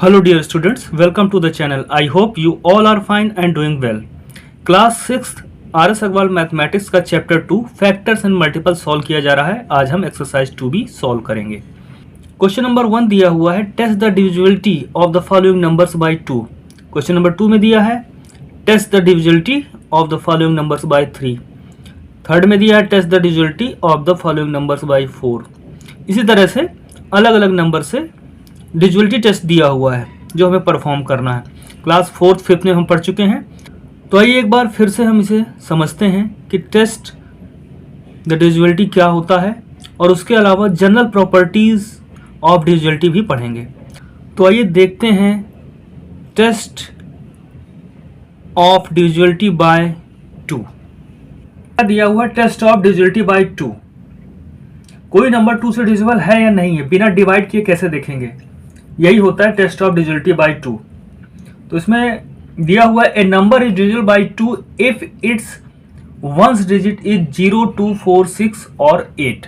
Hello dear students, welcome to the channel. I hope you all are fine and doing well. Class 6 RS Agarwal mathematics का chapter 2 factors and multiple solve किया जा रहा है। आज हम exercise 2 भी solve करेंगे। क्वेश्चन नंबर 1 दिया हुआ है test the divisibility of the following numbers by 2। Question number 2 में दिया है test the divisibility of the following numbers by 3। Third में दिया है test the divisibility of the following numbers by 4। इसी तरह से अलग अलग नंबर से डिविजिबिलिटी टेस्ट दिया हुआ है जो हमें परफॉर्म करना है। क्लास 4th 5th में हम पढ़ चुके हैं, तो आइए एक बार फिर से हम इसे समझते हैं कि टेस्ट द डिविजिबिलिटी क्या होता है और उसके अलावा जनरल प्रॉपर्टीज ऑफ डिविजिबिलिटी भी पढ़ेंगे। तो आइए देखते हैं टेस्ट ऑफ डिविजिबिलिटी बाय 2। दिया हुआ टेस्ट ऑफ डिविजिबिलिटी बाय 2। कोई नंबर 2 से डिविजिबल है या नहीं है बिना डिवाइड किए कैसे देखेंगे, यही होता है टेस्ट ऑफ डिविजिबिलिटी बाय 2। तो इसमें दिया हुआ है a number is divisible by 2 if its ones digit is 0, 2, 4, 6 और 8।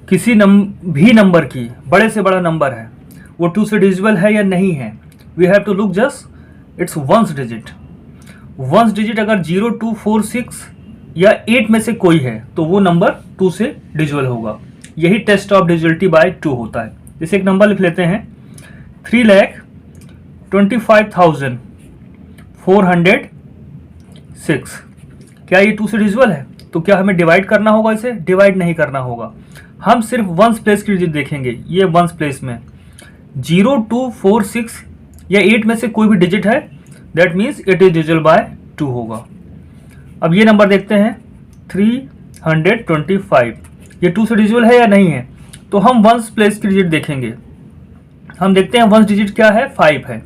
किसी भी नंबर की बड़े से बड़ा नंबर है वो 2 से डिविजिबल है या नहीं है, we have to look just its ones digit. Ones digit अगर 0, 2, 4, 6 या 8 में से कोई है तो वो नंबर 2 से डिविजिबल होगा। यही टेस्ट ऑफ डिविजिबिलिटी बाय 2 होता है। जैसे एक नंबर लिख लेते हैं 3,25,406। क्या ये 2 से डिविजिबल है? तो क्या हमें डिवाइड करना होगा इसे? डिवाइड नहीं करना होगा, हम सिर्फ वंस प्लेस की डिजिट देखेंगे। ये वंस प्लेस में 0, 2, 4, 6 या 8 में से कोई भी डिजिट है, that means it is divisible by 2 होगा। अब ये नंबर देखते हैं 325, ये 2 से डिविजिबल है या नहीं है, तो हम वंस प्लेस की डिजिट देखेंगे। हम देखते हैं वंस डिजिट क्या है, 5 है,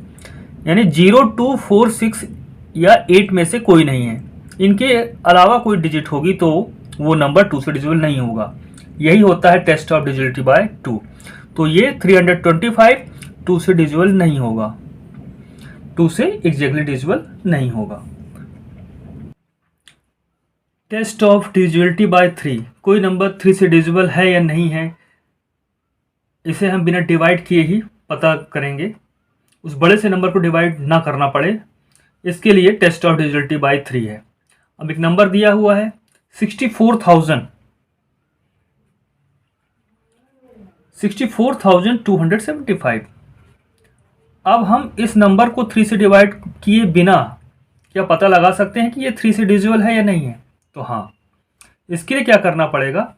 यानी 0, 2, 4, 6 या 8 में से कोई नहीं है। इनके अलावा कोई डिजिट होगी तो वो नंबर 2 से डिविजिबल नहीं होगा। यही होता है टेस्ट ऑफ डिविजिबिलिटी बाय 2। तो ये 325 2 से डिविजिबल नहीं होगा, 2 से एग्जैक्टली डिविजिबल नहीं होगा। Test of divisibility by 3। कोई नंबर 3 से डिविजिबल है या नहीं है, इसे हम बिना डिवाइड किए ही पता करेंगे, उस बड़े से नंबर को डिवाइड ना करना पड़े, इसके लिए टेस्ट ऑफ डिविजिबिलिटी बाय 3 है। अब एक नंबर दिया हुआ है 64,275। अब हम इस नंबर को 3 से डिवाइड किए बिना क्या पता लगा सकते हैं कि ये 3 से डिविजिबल है या नहीं है? तो हाँ, इसके लिए क्या करना पड़ेगा,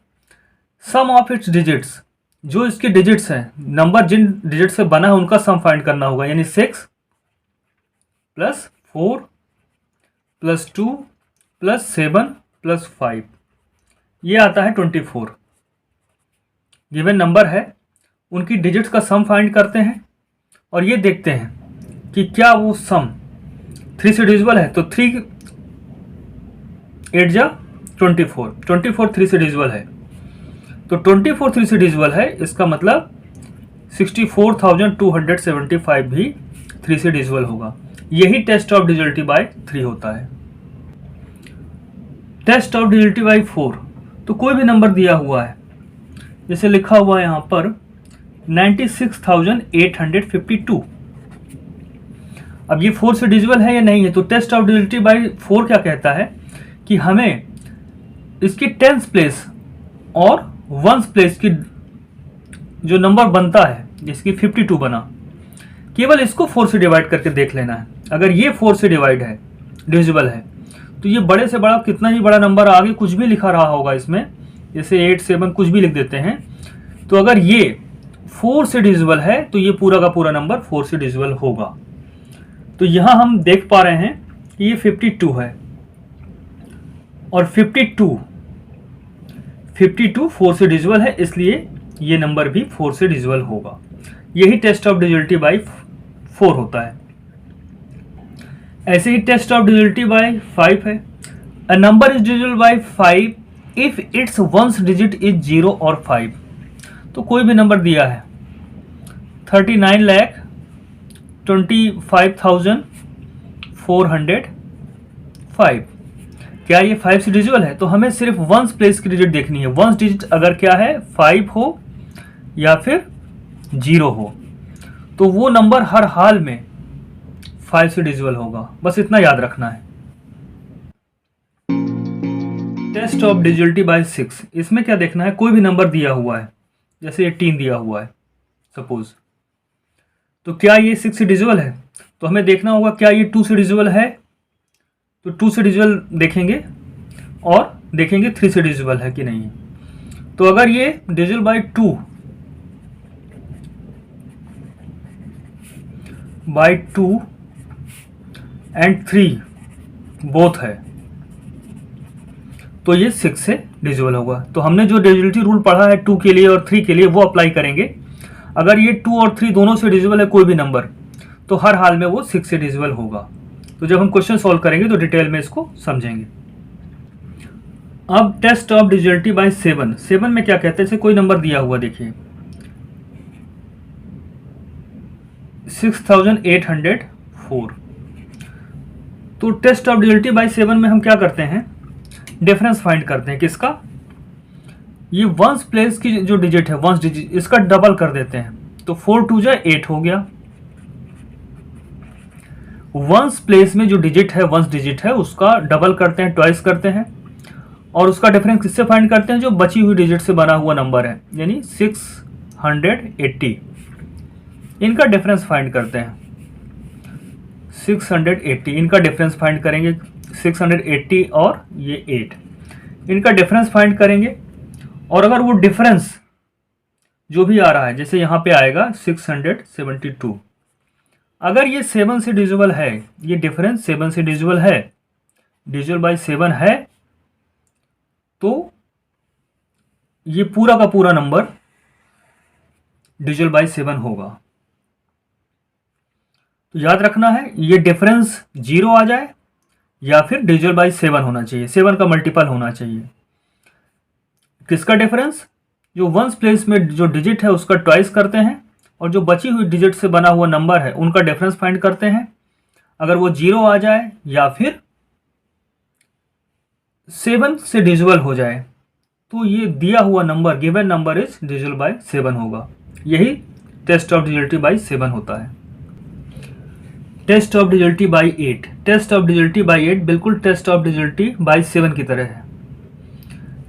सम ऑफ इट्स डिजिट्स, जो इसके डिजिट्स हैं, नंबर जिन डिजिट से बना है उनका सम फाइंड करना होगा। यानी 6 + 4 + 2 + 7 + 5, ये आता है 24। गिवन नंबर है, उनकी डिजिट्स का सम फाइंड करते हैं और ये देखते हैं कि क्या वो सम 3 से डिविजिबल है। तो 3 8 जा 24, 24 3 से डिविजिबल है, तो 24 3 से डिविजिबल है, इसका मतलब 64,275 भी 3 से डिविजिबल होगा। यही टेस्ट ऑफ डिविजिबिलिटी बाय 3 होता है। Test of divisibility by 4। तो कोई भी नंबर दिया हुआ है, जैसे लिखा हुआ है यहाँ पर 96,852। अब ये 4 से डिविजिबल है या नहीं है, तो टेस्ट ऑफ डिविजिबिलिटी बाय 4 क्या कहता है कि हमें इसकी 10th प्लेस और वंस प्लेस की जो नंबर बनता है, जिसकी 52 बना, केवल इसको 4 से डिवाइड करके देख लेना है। अगर ये 4 से डिवाइड है, डिविजिबल है, तो ये बड़े से बड़ा कितना ही बड़ा नंबर आगे कुछ भी लिखा रहा होगा इसमें, जैसे 8, 7 कुछ भी लिख देते हैं, तो अगर ये 4 से डिविजिबल है तो ये पूरा का पूरा नंबर 4 से डिविजिबल होगा। तो यहाँ हम देख पा रहे हैं कि ये 52 है और 52 4 से डिविजिबल है, इसलिए ये नंबर भी 4 से डिविजिबल होगा। यही टेस्ट ऑफ डिविजिबिलिटी बाय 4 होता है। ऐसे ही टेस्ट ऑफ डिविजिबिलिटी बाय 5 है। A number is divisible bye 5 if its ones digit is 0 और 5। तो कोई भी नंबर दिया है 39,25,405, क्या ये 5 से डिविजिबल है? तो हमें सिर्फ वंस प्लेस की डिजिट देखनी है। वंस डिजिट अगर क्या है 5 हो या फिर 0 हो, तो वो नंबर हर हाल में 5 से डिजिबल होगा, बस इतना याद रखना है। टेस्ट ऑफ डिजिटलिटी बाय 6, इसमें क्या देखना है, कोई भी नंबर दिया हुआ है, जैसे 18 दिया हुआ है सपोज, तो क्या ये 6 से डिजिबल है? तो हमें देखना होगा क्या ये 2 से डिजिबल है, तो 2 से डिजिबल देखेंगे और देखेंगे 3 से डिजिबल है कि नहीं है। तो अगर ये डिजिबल बाय 2 एंड 3 बोथ है तो ये 6 से डिजिबल होगा। तो हमने जो डिजिबिलिटी रूल पढ़ा है 2 के लिए और 3 के लिए वो अप्लाई करेंगे। अगर ये 2 और 3 दोनों से डिजिबल है कोई भी नंबर, तो हर हाल में वो 6 से डिजिबल होगा। तो जब हम क्वेश्चन सॉल्व करेंगे तो डिटेल में इसको समझेंगे। अब टेस्ट ऑफ डिजिटलिटी बाय 7 में क्या कहते हैं, जैसे कोई नंबर दिया हुआ देखिए 6804, तो टेस्ट ऑफ डिजिटलिटी बाय 7 में हम क्या करते हैं, डिफरेंस फाइंड करते हैं। किसका? ये वंस प्लेस की जो डिजिट है, वंस डिजिट, इसका डबल कर देते हैं। तो 4 2 जा 8 हो गया। वंस प्लेस में जो डिजिट है, वंस डिजिट है, उसका डबल करते हैं, ट्वाइस करते हैं, और उसका डिफरेंस किससे फाइंड करते हैं, जो बची हुई डिजिट से बना हुआ नंबर है, यानी 680, इनका डिफरेंस फाइंड करते हैं। 680 इनका डिफरेंस फाइंड करेंगे, 680 और ये 8, इनका डिफरेंस फाइंड करेंगे। और अगर वो डिफरेंस जो भी आ रहा है, जैसे यहाँ पे आएगा 672, अगर ये 7 से डिजिबल है, ये डिफरेंस 7 से डिजिबल है, डिजिबल बाय 7 है, तो ये पूरा का पूरा नंबर डिजिबल बाय 7 होगा। तो याद रखना है, ये डिफरेंस 0 आ जाए या फिर डिजिबल बाय 7 होना चाहिए, 7 का मल्टीपल होना चाहिए। किसका डिफरेंस? जो वंस प्लेस में जो डिजिट है उसका ट्वाइस करते हैं, और जो बची हुई डिजिट से बना हुआ नंबर है उनका डिफरेंस फाइंड करते हैं। अगर वो 0 आ जाए या फिर 7 से डिजिबल हो जाए, तो ये दिया हुआ number, given number is divisible by 7 होगा। यही टेस्ट ऑफ डिजिटलिटी बाय 7 होता है। Test of divisibility by 8, test of divisibility by 8 बिल्कुल टेस्ट ऑफ डिजिटलिटी बाय 7 की तरह है।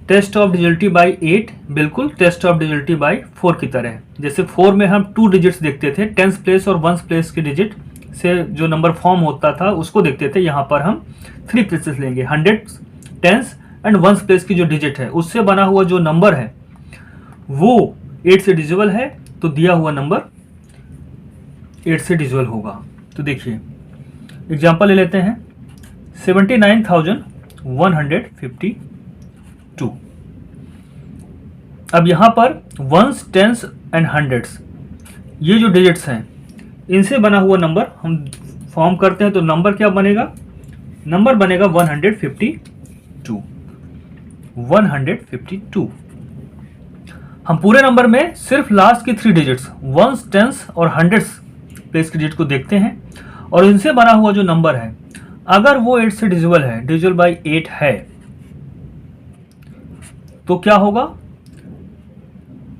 टेस्ट ऑफ डिजिटलिटी बाय 8 बिल्कुल टेस्ट ऑफ डिजिटलिटी बाय 4 की तरह है। जैसे 4 में हम 2 डिजिट्स देखते थे, टेंस प्लेस और वंस प्लेस की डिजिट से जो नंबर फॉर्म होता था उसको देखते थे। यहाँ पर हम 3 प्लेसेस लेंगे, 100, टेंस एंड वंस प्लेस की जो डिजिट है उससे बना हुआ जो नंबर है वो 8 से डिजिबल है, तो दिया हुआ नंबर 8 से डिजिबल होगा। तो देखिए एग्जाम्पल ले लेते हैं, 79,152। अब यहाँ पर वंस, टेंस एंड हंड्रेड्स, ये जो डिजिट्स हैं इनसे बना हुआ नंबर हम फॉर्म करते हैं, तो नंबर क्या बनेगा? नंबर बनेगा 152। 152। हम पूरे नंबर में सिर्फ लास्ट की 3 डिजिट्स वंस, टेंस और हंड्रेड्स प्लेस की डिजिट को देखते हैं, और इनसे बना हुआ जो नंबर है अगर वो 8 से डिजिबल है, डिजिबल बाय 8 है, तो क्या होगा,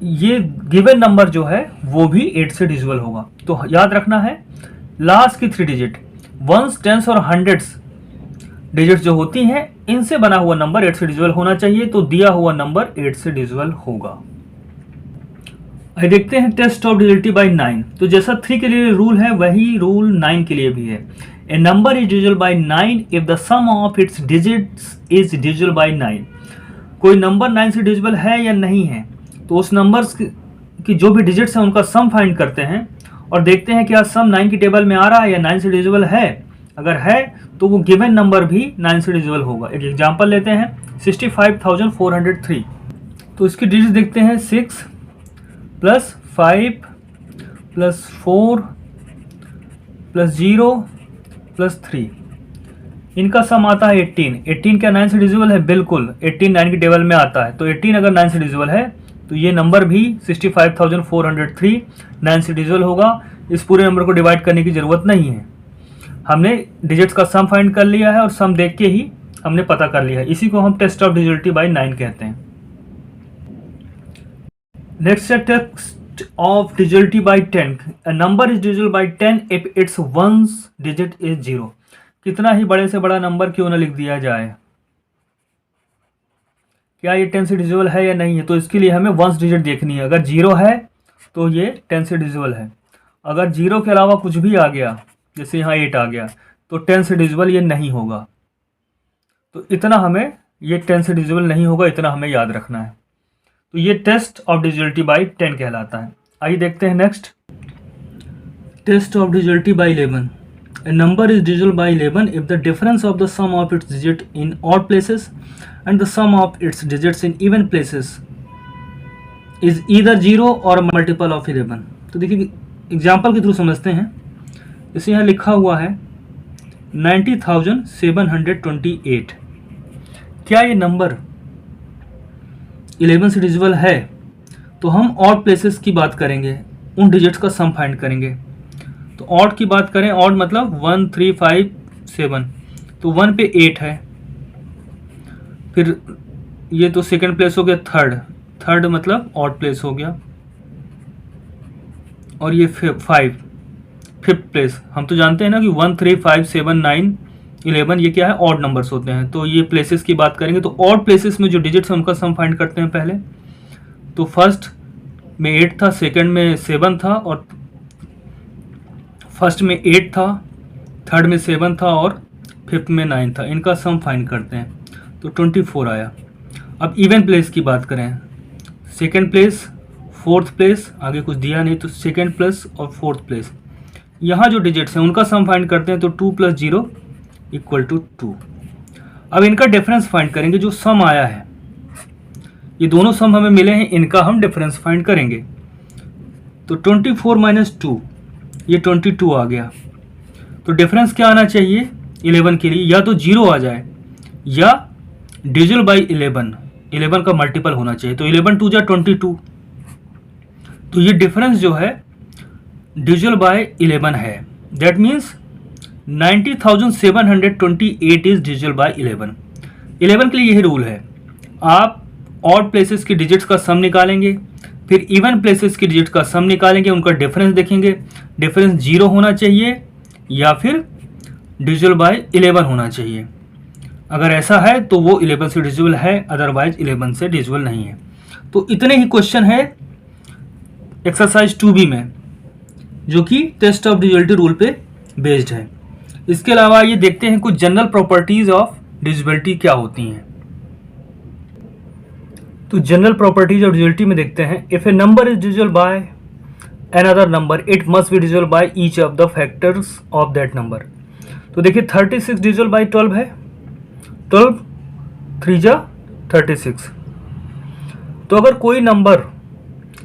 ये गिवन नंबर जो है वो भी 8 से डिजिबल होगा। तो याद रखना है, लास्ट की 3 डिजिट वंस, टेंस और हंड्रेड्स डिजिट जो होती हैं इनसे बना हुआ नंबर 8 से डिजिबल होना चाहिए, तो दिया हुआ नंबर 8 से डिजिबल होगा। आइए देखते हैं टेस्ट ऑफ डिजिटलिटी बाय 9। तो जैसा 3 के लिए रूल है वही रूल 9 के लिए भी है। A number is divisible by 9 if the sum of its digits is divisible by 9। कोई नंबर 9 से डिजिबल है या नहीं है, तो उस नंबर्स की जो भी डिजिट्स हैं उनका सम फाइंड करते हैं और देखते हैं क्या सम 9 की टेबल में आ रहा है या 9 से डिजिबल है। अगर है तो वो गिवन नंबर भी 9 से डिजिबल होगा। एक एग्जांपल लेते हैं, 65,403। तो इसकी डिजिट देखते हैं, 6 + 5 + 4 + 0 + 3, इनका सम आता है 18। 18 क्या 9 से डिजिबल है? बिल्कुल, 18 9 की टेबल में आता है। तो 18 अगर 9 से डिजिबल है तो ये नंबर भी 65,403 9 से डिजिबल होगा। इस पूरे नंबर को डिवाइड करने की ज़रूरत नहीं है, हमने डिजिट्स का सम फाइंड कर लिया है और सम देख के ही हमने पता कर लिया है। इसी को हम टेस्ट ऑफ डिजिटलिटी बाय 9 कहते हैं। नेक्स्ट है fact of divisibility by 10. A number is divisible by 10 if its ones digit is 0. कितना ही बड़े से बड़ा नंबर क्यों ना लिख दिया जाए, क्या ये 10 से डिविजिबल है या नहीं है, तो इसके लिए हमें वंस डिजिट देखनी है। अगर 0 है तो ये 10 से डिविजिबल है, अगर 0 के अलावा कुछ भी आ गया, जैसे यहाँ 8 आ गया, तो 10 से डिविजिबल ये नहीं होगा। तो इतना हमें, ये 10 से डिविजिबल नहीं होगा, इतना हमें याद रखना है। तो ये टेस्ट ऑफ डिविजिबिलिटी बाय 10 कहलाता है। आइए देखते हैं next, test of divisibility by 11। A number is divisible by 11 if the difference of the sum of its digits in odd places and the sum of its digits in even places is either 0 or multiple of 11। तो देखिए example के through समझते हैं। जैसे यहाँ लिखा हुआ है 90,728, क्या ये नंबर 11 से डिविजिबल है? तो हम ऑड प्लेसेस की बात करेंगे, उन डिजिट्स का सम फाइंड करेंगे। तो ऑड की बात करें, ऑड मतलब 1 3 5 7, तो 1 पे 8 है, फिर ये तो सेकंड प्लेस हो गया, थर्ड मतलब ऑड प्लेस हो गया, और ये 5 फिफ्थ प्लेस। हम तो जानते हैं ना कि 1 3 5 7 9 11 ये क्या है, ऑड नंबर्स होते हैं। तो ये प्लेसेस की बात करेंगे, तो ऑड प्लेसेस में जो डिजिट्स हैं उनका सम फाइंड करते हैं पहले। तो फर्स्ट में 8 था, सेकंड में 7 था, और फर्स्ट में 8 था, थर्ड में 7 था, और फिफ्थ में 9 था। इनका सम फाइंड करते हैं, तो 24 आया। अब इवन प्लेस की बात करें, सेकंड प्लेस, फोर्थ प्लेस, आगे कुछ दिया नहीं, तो सेकंड प्लेस और फोर्थ प्लेस, यहाँ जो डिजिट्स हैं उनका सम फाइंड करते हैं। तो 2 + 0 = 2। अब इनका डिफरेंस फाइंड करेंगे, जो सम आया है, ये दोनों सम हमें मिले हैं, इनका हम डिफरेंस फाइंड करेंगे। तो 24 - 2, ये 22 आ गया। तो डिफरेंस क्या आना चाहिए 11 के लिए, या तो 0 आ जाए या डिविजिबल बाई 11 का मल्टीपल होना चाहिए। तो 11 2 जा 22, तो ये डिफरेंस जो है डिविजिबल बाय 11 है। That means 90,728 is divisible bye 11। 11 के लिए यही रूल है, आप ऑड प्लेसेस की डिजिट्स का सम निकालेंगे, फिर इवन प्लेसेस की डिजिट का सम निकालेंगे, उनका डिफरेंस देखेंगे, डिफरेंस 0 होना चाहिए या फिर डिविजिबल बाय 11 होना चाहिए। अगर ऐसा है तो वो 11 से डिविजिबल है, अदरवाइज 11 से डिविजिबल नहीं है। तो इतने ही क्वेश्चन है एक्सरसाइज 2B में, जो कि टेस्ट ऑफ डिविजिबिलिटी रूल पे बेस्ड है। इसके अलावा ये देखते हैं कुछ जनरल प्रॉपर्टीज ऑफ डिविजिबिलिटी क्या होती हैं। तो जनरल प्रॉपर्टीज ऑफ डिविजिबिलिटी में देखते हैं, if a number is divisible by another number it must be divisible by each of the factors of that number. तो देखिए 36 डिविजिबल बाय 12 है, 12 3 जा 36। तो अगर कोई नंबर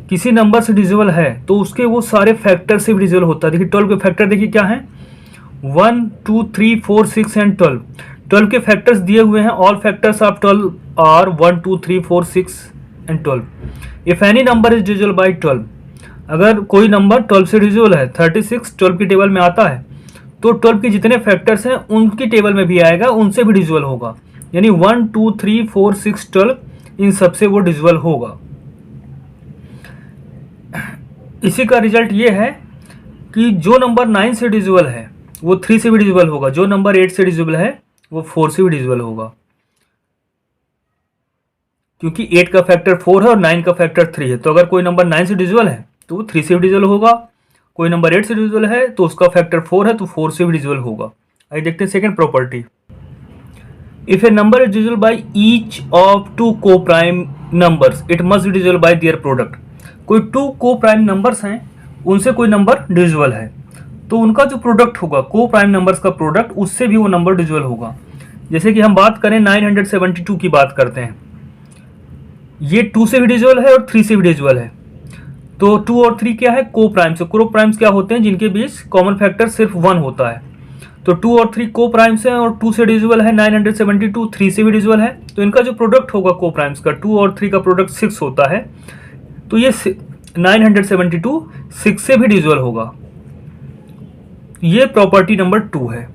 किसी नंबर से डिविजिबल है तो उसके वो सारे फैक्टर से भी डिविजिबल होता है। देखिए 12 के फैक्टर देखिए क्या है, 1 2 3 4 6 एंड 12। 12 के फैक्टर्स दिए हुए हैं, all factors of 12 are 1 2 3 4 6 and 12। If any number is divisible by 12, अगर कोई नंबर 12 से डिविजिबल है, 36 12 की टेबल में आता है, तो 12 के जितने फैक्टर्स हैं उनकी टेबल में भी आएगा, उनसे भी डिविजिबल होगा। यानी 1 2 3 4 6 12 इन सबसे वो डिविजिबल होगा। इसी का रिजल्ट ये है कि जो नंबर 9 से डिविजिबल है वो 3 से भी डिविजिबल होगा, जो नंबर 8 से डिविजिबल है वो 4 से भी डिविजिबल होगा, क्योंकि 8 का फैक्टर 4 है और 9 का फैक्टर 3 है। तो अगर कोई नंबर 9 से डिविजिबल है तो वो 3 से भी डिविजिबल होगा, कोई नंबर 8 से डिविजिबल है तो उसका फैक्टर 4 है तो 4 से भी डिविजिबल होगा। आइए देखते हैं second property, if a number is divisible by each of 2 को prime numbers it must be divisible by their product. कोई 2 को प्राइम नंबर्स हैं, उनसे कोई नंबर डिविजिबल है, तो उनका जो प्रोडक्ट होगा, को प्राइम नंबर्स का प्रोडक्ट, उससे भी वो नंबर डिविजिबल होगा। जैसे कि हम बात करें 972 की बात करते हैं, ये 2 से भी डिविजिबल है और 3 से भी डिविजिबल है। तो 2 और 3 क्या है, को प्राइम्स। को प्राइम्स क्या होते हैं, जिनके बीच कॉमन फैक्टर सिर्फ 1 होता है। तो 2 और 3 को प्राइम्स हैं और 2 से डिविजिबल है, 972 3 से भी डिविजिबल है। तो इनका जो प्रोडक्ट होगा को प्राइम्स का, 2 और 3 का प्रोडक्ट 6 होता है, तो ये 972 6 से भी डिविजिबल होगा। ये प्रॉपर्टी नंबर 2 है।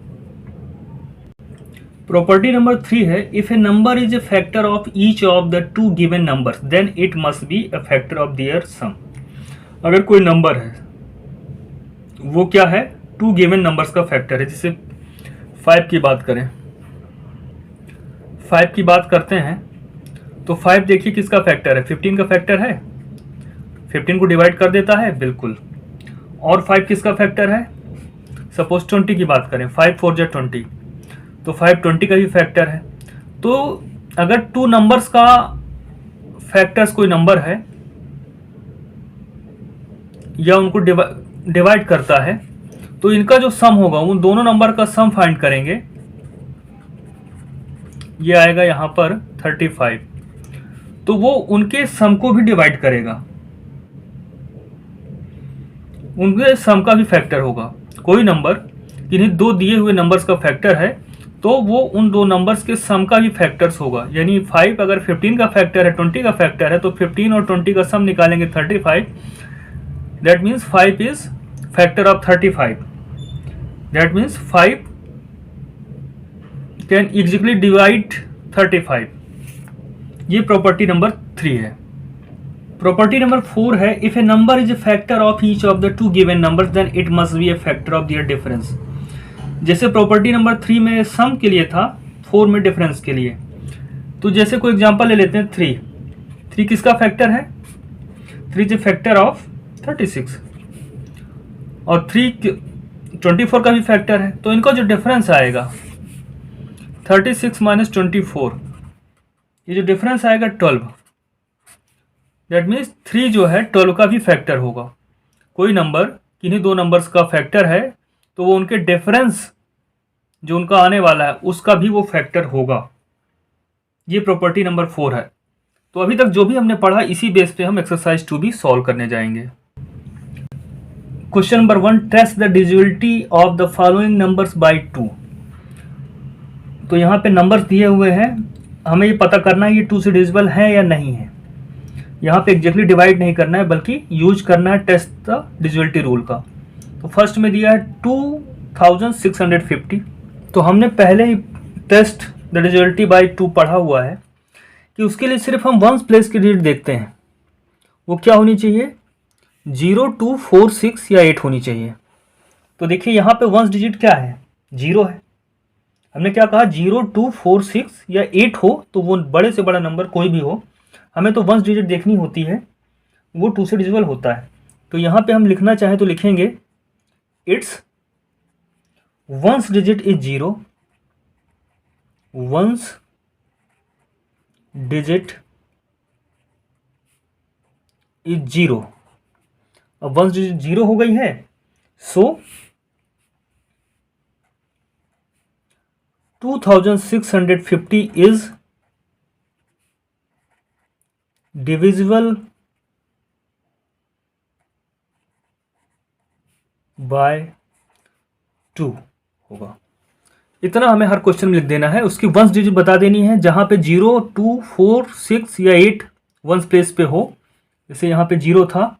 प्रॉपर्टी नंबर 3 है, if a number is a factor of each of the 2 given numbers then it must be a factor of their sum. अगर कोई नंबर है वो क्या है, टू गिवन नंबर्स का फैक्टर है। जैसे 5 की बात करें, 5 की बात करते हैं तो 5 देखिए किसका फैक्टर है, 15 का फैक्टर है, 15 को डिवाइड कर देता है बिल्कुल। और 5 किसका फैक्टर है, सपोज 20 की बात करें, 5 4 जा 20, तो 5 20 का भी फैक्टर है। तो अगर टू नंबर्स का फैक्टर्स कोई नंबर है या उनको डिवाइड करता है तो इनका जो सम होगा उन दोनों नंबर का सम फाइंड करेंगे। ये आएगा यहाँ पर 35, तो वो उनके सम को भी डिवाइड करेगा, उनके सम का भी फैक्टर होगा। कोई नंबर किन्हीं दो दिए हुए नंबर्स का फैक्टर है तो वो उन दो नंबर्स के सम का भी फैक्टर्स होगा। यानी 5 अगर 15 का फैक्टर है, 20 का फैक्टर है, तो 15 और 20 का सम निकालेंगे 35। That means 5 is factor of 35। That means 5 can exactly divide 35। ये प्रॉपर्टी नंबर 3 है। प्रॉपर्टी नंबर 4 है, if a number is a factor of each of the two given numbers then it must be a factor of their difference. जैसे property number 3 में सम के लिए था, 4 में difference के लिए। तो जैसे कोई एग्जांपल ले लेते हैं, 3 किसका फैक्टर है, 3 इज ए फैक्टर ऑफ 36 और 3 24 का भी फैक्टर है। तो इनका जो डिफरेंस आएगा 36 माइनस 24, ये जो डिफरेंस आएगा 12। दैट मीन्स 3 जो है 12 का भी फैक्टर होगा। कोई नंबर किन्हीं दो नंबर्स का फैक्टर है तो वो उनके डिफरेंस जो उनका आने वाला है उसका भी वो फैक्टर होगा। ये प्रॉपर्टी नंबर 4 है। तो अभी तक जो भी हमने पढ़ा इसी बेस पे हम एक्सरसाइज 2 भी सॉल्व करने जाएंगे। Question number 1, test the divisibility of the following numbers by 2। तो यहाँ पे नंबर्स दिए हुए हैं, हमें ये पता करना है ये 2 से डिविजिबल है या नहीं है। यहाँ पे एग्जैक्टली डिवाइड नहीं करना है बल्कि यूज करना है टेस्ट द डिविजिबिलिटी रूल का। तो फर्स्ट में दिया है 2650। तो हमने पहले ही टेस्ट द डिविजिबिलिटी बाय 2 पढ़ा हुआ है कि उसके लिए सिर्फ हम वंस प्लेस की डिजिट देखते हैं। वो क्या होनी चाहिए, 0 2 4 6 या 8 होनी चाहिए। तो देखिए यहाँ पे वंस डिजिट क्या है, 0 है। हमने क्या कहा, 0 2 4 6 या 8 हो तो वो बड़े से बड़ा नंबर कोई भी हो, हमें तो वंस डिजिट देखनी होती है, वो 2 से डिविजिबल होता है। तो यहाँ पे हम लिखना चाहें तो लिखेंगे it's ones digit is 0, once digit is 0। अब वंस डिजिट 0 हो गई है, सो 2650 इज डिविजिबल बाय 2 होगा। इतना हमें हर क्वेश्चन में लिख देना है, उसकी वंस डिजिट बता देनी है। जहां पे 0 2 4 6 या 8 वंस प्लेस पे हो, जैसे यहाँ पे 0 था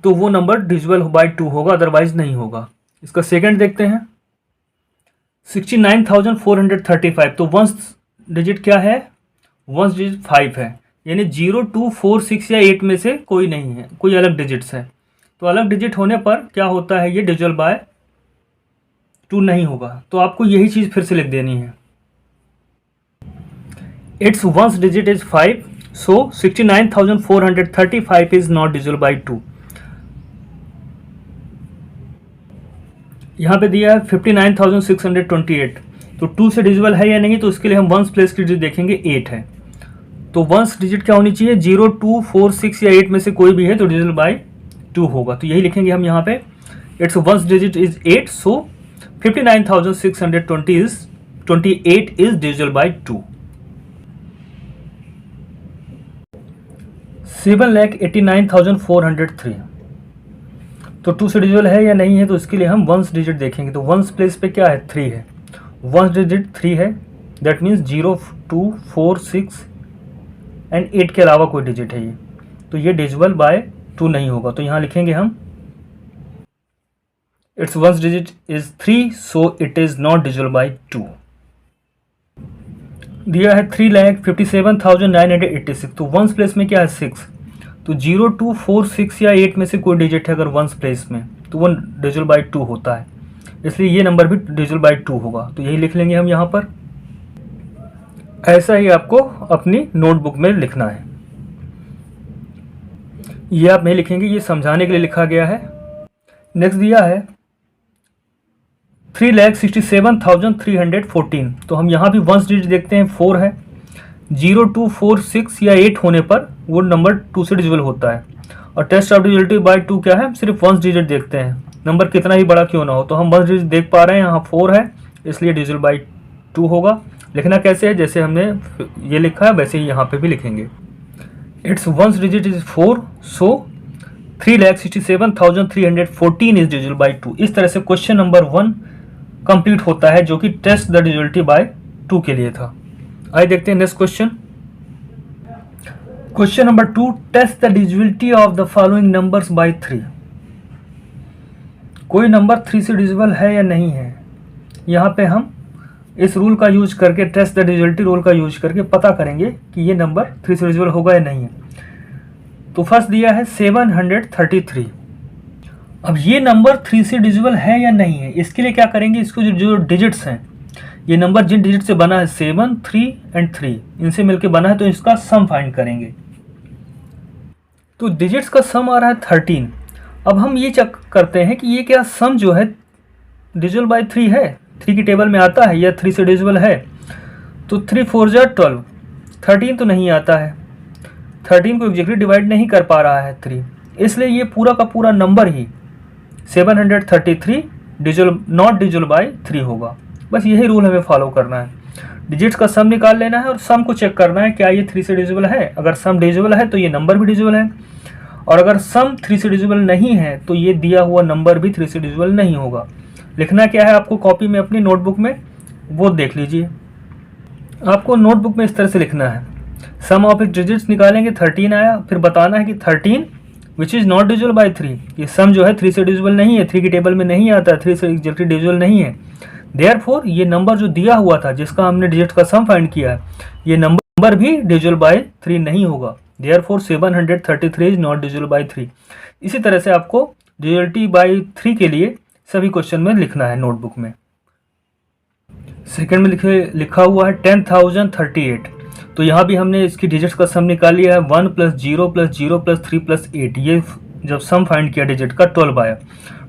तो वो नंबर डिविजिबल बाय 2 होगा, अदरवाइज नहीं होगा। इसका सेकंड देखते हैं, 69,435। तो वंस डिजिट क्या है, वंस डिजिट 5 है, यानी 0 2 4 6 या 8 में से कोई नहीं है, कोई अलग डिजिट्स है। तो अलग डिजिट होने पर क्या होता है, ये डिविजिबल बाय 2 नहीं होगा। तो आपको यही चीज़ फिर से लिख देनी है, it's ones digit is 5, so 69,435 is not divisible by 2। यहाँ पे दिया है 59,628, तो 2 से डिविजिबल है या नहीं, तो इसके लिए हम वंस प्लेस की डिजिट देखेंगे, 8 है। तो वंस डिजिट क्या होनी चाहिए, 0 2 4 6 या 8 में से कोई भी है तो डिविजिबल बाय 2 होगा। तो यही लिखेंगे हम यहाँ पे, it's ones digit is 8, so 59,628 is divisible by 2। 7,89,403, तो 2 से डिविजिबल है या नहीं है, तो इसके लिए हम वंस डिजिट देखेंगे। तो वंस प्लेस पे क्या है, 3 है, वंस डिजिट 3 है। दैट मीन्स 0 2 4 6 एंड 8 के अलावा कोई डिजिट है ये, तो ये डिविजिबल बाय 2 नहीं होगा। तो यहाँ लिखेंगे हम it's ones digit is 3, so it is not divisible by 2। दिया है 3,57,986, तो वंस प्लेस में क्या है, 6, तो 0, 2, 4, 6 या 8 में से कोई डिजिट है अगर वंस प्लेस में तो वो डिविजिबल बाई 2 होता है, इसलिए ये नंबर भी डिविजिबल बाई 2 होगा। तो यही लिख लेंगे हम यहाँ पर। ऐसा ही आपको अपनी नोटबुक में लिखना है। ये आप नहीं लिखेंगे, ये समझाने के लिए लिखा गया है। नेक्स्ट दिया है 3,67,314। तो हम यहाँ भी वंस डिजिट देखते हैं, 4 है। 0, 2, 4, 6 या 8 होने पर वो नंबर 2 से डिविजिबल होता है। और टेस्ट ऑफ डिविजिबिलिटी बाय 2 क्या है, हम सिर्फ वंस डिजिट देखते हैं, नंबर कितना ही बड़ा क्यों ना हो। तो हम वंस डिजिट देख पा रहे हैं, यहाँ 4 है, इसलिए डिविजिबल बाय 2 होगा। लिखना कैसे है, जैसे हमने ये लिखा है वैसे ही यहाँ पे भी लिखेंगे। It's ones digit is 4, so 3,67,314 is divisible by 2। इस तरह से क्वेश्चन नंबर 1 कंप्लीट होता है, जो कि टेस्ट द डिविजिबिलिटी बाय 2 के लिए था। आइए देखते हैं next question. Question number 2, test the divisibility of the following numbers by 3। कोई नंबर 3 से डिविजिबल है या नहीं है, यहाँ पे हम इस रूल का यूज करके, टेस्ट द डिविजिबिलिटी रूल का यूज करके पता करेंगे कि ये नंबर 3 से डिविजिबल होगा या नहीं है। तो फर्स्ट दिया है 733। अब ये नंबर 3 से डिविजिबल है या नहीं है, इसके लिए क्या करेंगे, इसको जो डिजिट्स हैं, ये नंबर जिन डिजिट से बना है 7, 3 एंड 3, इनसे मिलके बना है, तो इसका सम फाइंड करेंगे। तो डिजिट्स का सम आ रहा है 13। अब हम ये चेक करते हैं कि ये क्या सम जो है डिविजिबल बाय 3 है, 3 की टेबल में आता है या 3 से डिविजिबल है। तो 3 4 जा 12, 13 तो नहीं आता है, 13 को एग्जैक्टली डिवाइड नहीं कर पा रहा है 3, इसलिए ये पूरा का पूरा number he 733 not divisible bye 3 होगा। बस यही रूल हमें फॉलो करना है, डिजिट्स का सम निकाल लेना है और सम को चेक करना है क्या ये 3 से डिविजिबल है। अगर सम डिविजिबल है तो ये नंबर भी डिविजिबल है, और अगर सम 3 से डिविजिबल नहीं है तो ये दिया हुआ नंबर भी 3 से डिविजिबल नहीं होगा। लिखना क्या है आपको कॉपी में अपनी नोटबुक में, वो देख लीजिए। आपको नोटबुक में इस तरह से लिखना है, सम ऑफ इट डिजिट्स निकालेंगे, 13 आया, फिर बताना है कि 13 which is not divisible bye 3। ये सम जो है 3 से डिविजिबल नहीं है, 3 की टेबल में नहीं आता, 3 से एग्जैक्टली डिविजिबल नहीं है। देयरफॉर ये नंबर जो दिया हुआ था जिसका हमने डिजिट का सम फाइंड किया है, ये नंबर भी डिविजिबल बाय 3 नहीं होगा। Therefore 733 is not divisible bye 3। इसी तरह से आपको डिविजिबिलिटी बाय 3 के लिए सभी क्वेश्चन में लिखना है नोटबुक में। सेकंड में लिखा हुआ है 10,038। तो यहाँ भी हमने इसकी डिजिट्स का सम निकाल लिया है, 1 + 0 + 0 + 3 + 8। ये जब सम फाइंड किया डिजिट का 12 आया।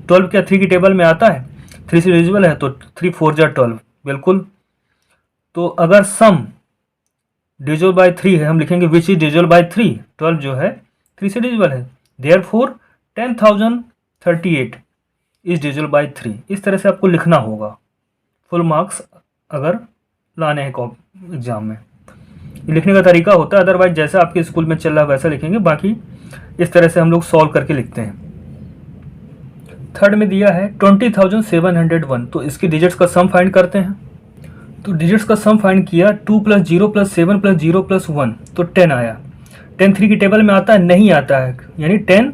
12 क्या 3 की टेबल में आता है, 3 से डिविजिबल है, तो 3 4 जा 12 बिल्कुल। तो अगर सम डिविजिबल बाय 3 है, हम लिखेंगे विच इज डिविजिबल बाय 3। 12 जो है 3 से डिविजिबल है, देयरफॉर 10,038 इज डिविजिबल बाय 3। इस तरह से आपको लिखना होगा फुल मार्क्स अगर लाने हैं एग्जाम में। ये लिखने का तरीका होता है, अदरवाइज जैसा आपके स्कूल में चल रहा है वैसा लिखेंगे। बाकी इस तरह से हम लोग सॉल्व करके लिखते हैं। थर्ड में दिया है 20,701। तो इसकी डिजिट्स का सम फाइंड करते हैं। तो डिजिट्स का सम फाइंड किया, 2 + 0 + 7 + 0 + 1, तो 10 आया। 10 3 की टेबल में आता है, नहीं आता है, यानी 10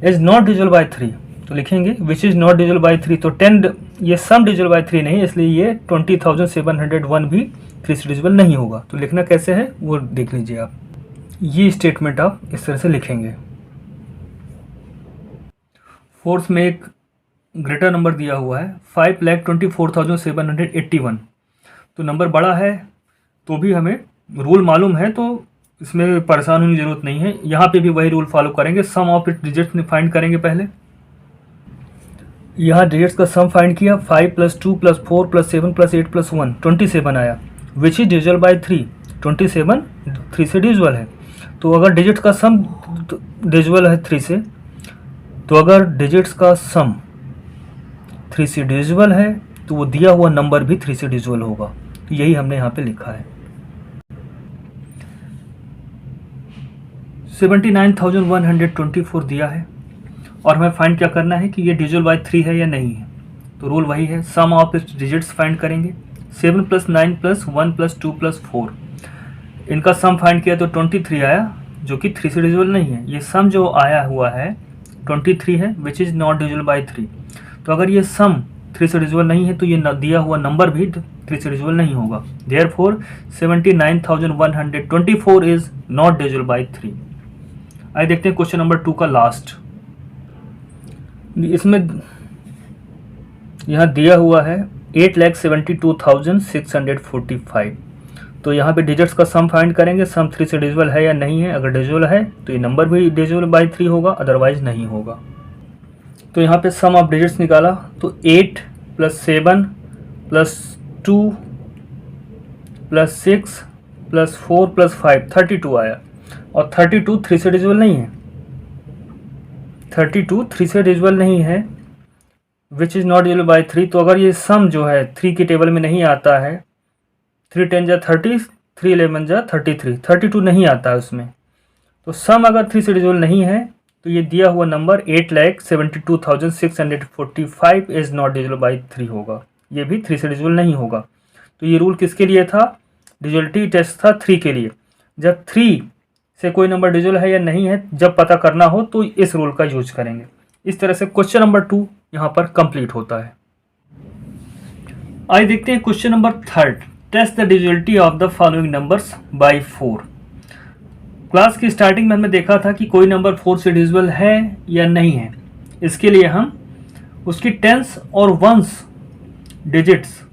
इज नॉट डिविजिबल बाय 3। तो लिखेंगे विच इज नॉट डिविजिबल बाय 3। तो 10 ये सम डिविजिबल बाय 3 नहीं, इसलिए ये 20,701 भी 3 से डिविजिबल नहीं होगा। तो लिखना कैसे है वो देख लीजिए आप। ये स्टेटमेंट आप इस तरह से लिखेंगे। फोर्थ में एक ग्रेटर नंबर दिया हुआ है 5,24,781। तो नंबर बड़ा है तो भी हमें रूल मालूम है, तो इसमें परेशान होने की ज़रूरत नहीं है। यहाँ पे भी वही रूल फॉलो करेंगे, सम ऑफ इट डिजिट्स फाइंड करेंगे पहले। यहाँ डिजिट्स का सम फाइंड किया, 5 + 2 + 4 + 7 + 8 + 1, 27 आया। Which is divisible bye 3। 27 3 से डिविजिबल है। तो अगर डिजिट्स का सम डिविजिबल है 3 से, तो अगर डिजिट्स का सम 3 से डिविजिबल है तो वो दिया हुआ नंबर भी 3 से डिविजिबल होगा। तो यही हमने यहाँ पे लिखा है। 79,124 दिया है और हमें फाइंड क्या करना है कि ये डिविजिबल बाय 3 है या नहीं है। तो रूल वही है, सम ऑफ इट्स डिजिट्स फाइंड करेंगे। 7 + 9 + 1 + 2 + 4, इनका सम फाइंड किया तो 23 आया, जो कि 3 से डिविजिबल नहीं है। ये सम जो आया हुआ है 23 है, which is not divisible bye 3। तो अगर ये सम 3 से डिविजिबल नहीं है तो ये दिया हुआ नंबर भी 3 से डिविजिबल नहीं होगा। Therefore 79,124 is not divisible bye 3। आइए देखते हैं क्वेश्चन नंबर 2 का लास्ट। इसमें यहाँ दिया हुआ है 8,72,645। तो यहाँ पे डिजिट्स का सम फाइंड करेंगे। सम 3 से डिविजिबल है या नहीं है। अगर डिविजिबल है तो ये नंबर भी डिविजिबल बाई 3 होगा, अदरवाइज नहीं होगा। तो यहाँ पे सम ऑफ डिजिट्स निकाला तो 8 + 7 + 2 + 6 + 4 + 5 32 आया। और 32 3 से डिविजिबल नहीं है। 32 3 से डिविजिबल नहीं है, which is not divisible by 3। तो अगर ये सम जो है 3 की टेबल में नहीं आता है, 3 10 जा 30, 3 11 जा 33, 32 नहीं आता है उसमें। तो सम अगर 3 से डिविजिबल नहीं है तो ये दिया हुआ number 8,72,645 is not divisible by 3 होगा। ये भी 3 से डिविजिबल नहीं होगा। तो ये रूल किसके लिए था? डिविजिबिलिटी टेस्ट था 3 के लिए। जब 3 से कोई नंबर डिविजिबल है या नहीं है, जब पता करना हो तो इस रूल का यूज करेंगे। इस तरह से क्वेश्चन नंबर 2 यहाँ पर कंप्लीट होता है। आइए देखते हैं question number 3। Test the divisibility of the following numbers by 4। Class की स्टार्टिंग में हमने देखा था कि कोई नंबर 4 से डिविजिबल है या नहीं है। इसके लिए हम उसकी टेंस और वंस डिजिट्स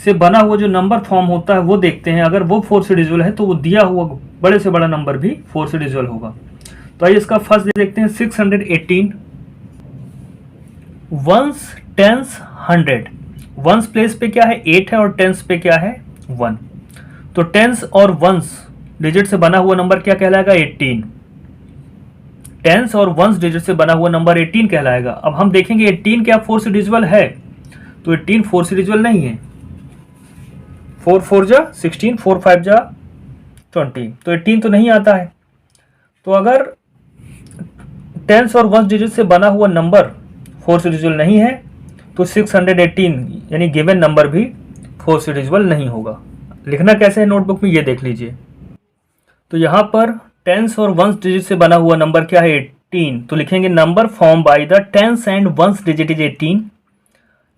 से बना हुआ जो नंबर फॉर्म होता है वो देखते हैं। अगर वो 4 से डिविजिबल है तो वो दिया हुआ बड़े से बड़ा नंबर भी 4 से डिविजिबल होगा। तो आइए इसका फर्स्ट देखते हैं। 618 वंस टेंस 100। वंस प्लेस पे क्या है? 8 है और टेंस पे क्या है? 1। तो टेंस और वंस डिजिट से बना हुआ नंबर क्या कहलाएगा? 18। टेंस और वंस डिजिट से बना हुआ नंबर 18 कहलाएगा। अब हम देखेंगे 18 क्या 4 से डिविजिबल है? तो 18 4 से डिविजिबल नहीं है। 4 4 जा 16, 4 5 जा 20, तो 18 तो नहीं आता है। तो अगर टेंस और वंस डिजिट से बना हुआ नंबर 4 से डिविजिबल नहीं है तो 618 यानी गिवन नंबर भी 4 से डिविजिबल नहीं होगा। लिखना कैसे है नोटबुक में ये देख लीजिए। तो यहाँ पर टेंस और वंस डिजिट से बना हुआ नंबर क्या है? 18। तो लिखेंगे number form by the tens and ones digit is 18।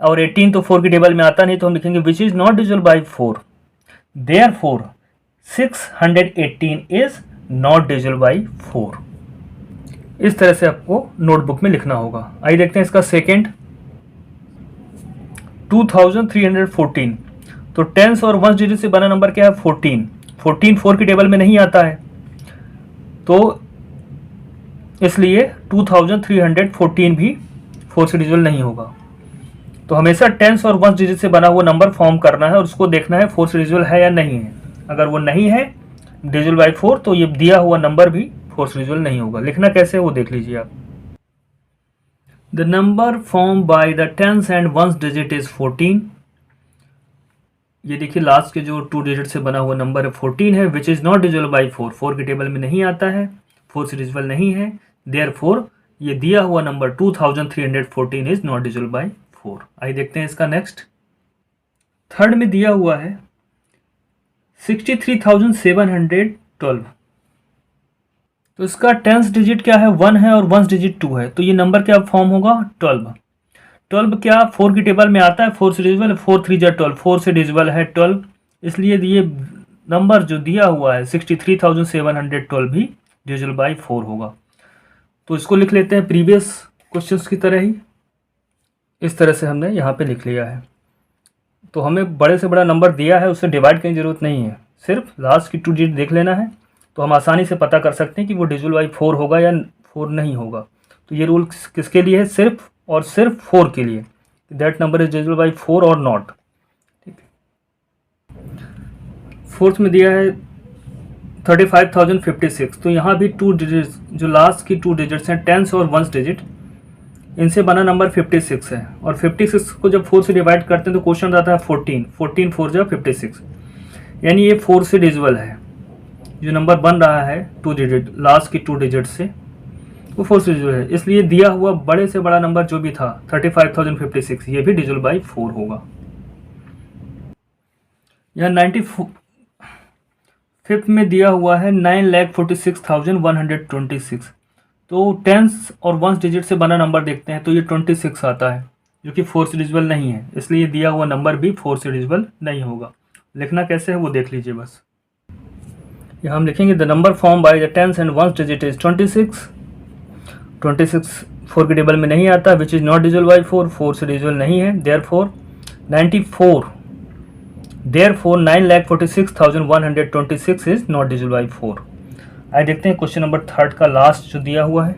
और 18 तो 4 की टेबल में आता नहीं, तो हम लिखेंगे विच is not divisible by 4। Therefore 618 is not divisible by 4। इस तरह से आपको नोटबुक में लिखना होगा। आइए देखते हैं इसका सेकेंड। 2314। तो टेंस और वंस डिजिट से बना नंबर क्या है? 14। 14 4 की टेबल में नहीं आता है, तो इसलिए 2314 भी 4 से डिविजिबल नहीं होगा। तो हमेशा टेंस और वंस डिजिट से बना हुआ नंबर फॉर्म करना है और उसको देखना है 4 से डिविजिबल है या नहीं है। अगर वो नहीं है डिविजिबल बाई 4 तो ये दिया हुआ नंबर भी 4 से डिविजिबल नहीं होगा। लिखना कैसे है वो देख लीजिए आप। The number form by the tens and ones digit is 14। ये देखिए लास्ट के जो 2 डिजिट से बना हुआ नंबर है 14 है, which is not divisible by 4। 4 की टेबल में नहीं आता है, 4 से डिविजिबल नहीं है। देयरफॉर ये दिया हुआ number 2314 is not divisible by 4। आइए देखते हैं इसका नेक्स्ट। थर्ड में दिया हुआ है 63,712। तो इसका टेंस डिजिट क्या है? 1 है और वंस डिजिट 2 है। तो ये नंबर क्या फॉर्म होगा? 12। 12 क्या 4 की टेबल में आता है? 4 से डिविजिबल है। 4 3 जा 12, 4 से डिविजिबल है 12। इसलिए ये नंबर जो दिया हुआ है 63,712 भी डिविजिबल बाई 4 होगा। तो इसको लिख लेते हैं प्रीवियस क्वेश्चंस की तरह ही। इस तरह से हमने यहाँ पे लिख लिया है। तो हमें बड़े से बड़ा नंबर दिया है, उससे डिवाइड करने की जरूरत नहीं है, सिर्फ लास्ट की 2 डिजिट देख लेना है। तो हम आसानी से पता कर सकते हैं कि वो डिविजिबल बाई 4 होगा या 4 नहीं होगा। तो ये रूल किसके लिए है? सिर्फ और सिर्फ 4 के लिए। That number is divisible by 4 और नॉट। ठीक है। फोर्थ में दिया है 35,056। तो यहाँ भी 2 डिजिट्स, जो लास्ट की 2 डिजिट्स हैं टेंस और वंस डिजिट, इनसे बना नंबर 56 है। और 56 को जब 4 से डिवाइड करते हैं तो क्वेश्चन आता है 14। 14 4 जा 56, यानी ये 4 से डिविजिबल है। जो नंबर बन रहा है 2 डिजिट, लास्ट की 2 डिजिट से, वो 4 से डिविजिबल है। इसलिए दिया हुआ बड़े से बड़ा नंबर जो भी था 35,056, ये भी डिविजिबल बाई 4 होगा। यहाँ 95th में दिया हुआ है 9,46,126। तो टेंस और वंस डिजिट से बना नंबर देखते हैं तो ये 26 आता है, जो कि 4 से डिविजिबल नहीं है। इसलिए दिया हुआ नंबर भी 4 से डिविजिबल नहीं होगा। लिखना कैसे है वो देख लीजिए बस। यहाँ हम लिखेंगे the number form by the tens and ones digit is 26। 26 4 के टेबल में नहीं आता, which is not divisible by 4, 4 से डिविजिबल नहीं है। Therefore 94, therefore 9,46,126 is not divisible by 4। आइए देखते हैं क्वेश्चन नंबर 3 का लास्ट जो दिया हुआ है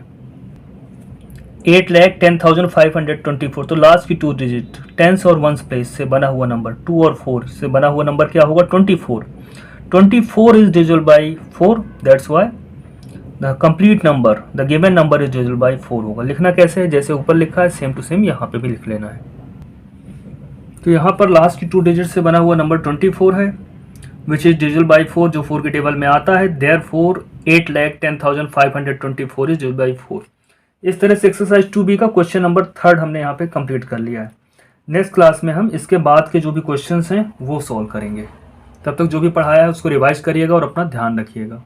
8,10,524। तो लास्ट की 2 डिजिट टेंस और वंस प्लेस से बना हुआ नंबर 2 और 4 से बना हुआ नंबर क्या होगा 24। 24 is divisible by 4, that's why the complete number, the given number is divisible by 4 होगा। लिखना कैसे है, जैसे ऊपर लिखा है सेम टू सेम यहाँ पे भी लिख लेना है। तो यहाँ पर लास्ट की 2 डिजिट से बना हुआ नंबर 24 है विच इज divisible by 4, जो 4 के टेबल में आता है। therefore 8,10,524 is divisible by 4। इस तरह से एक्सरसाइज 2B का क्वेश्चन नंबर 3 हमने यहाँ पे कंप्लीट कर लिया है। नेक्स्ट क्लास में हम इसके बाद के जो भी क्वेश्चंस हैं वो सॉल्व करेंगे। तब तक जो भी पढ़ाया है उसको रिवाइज करिएगा और अपना ध्यान रखिएगा।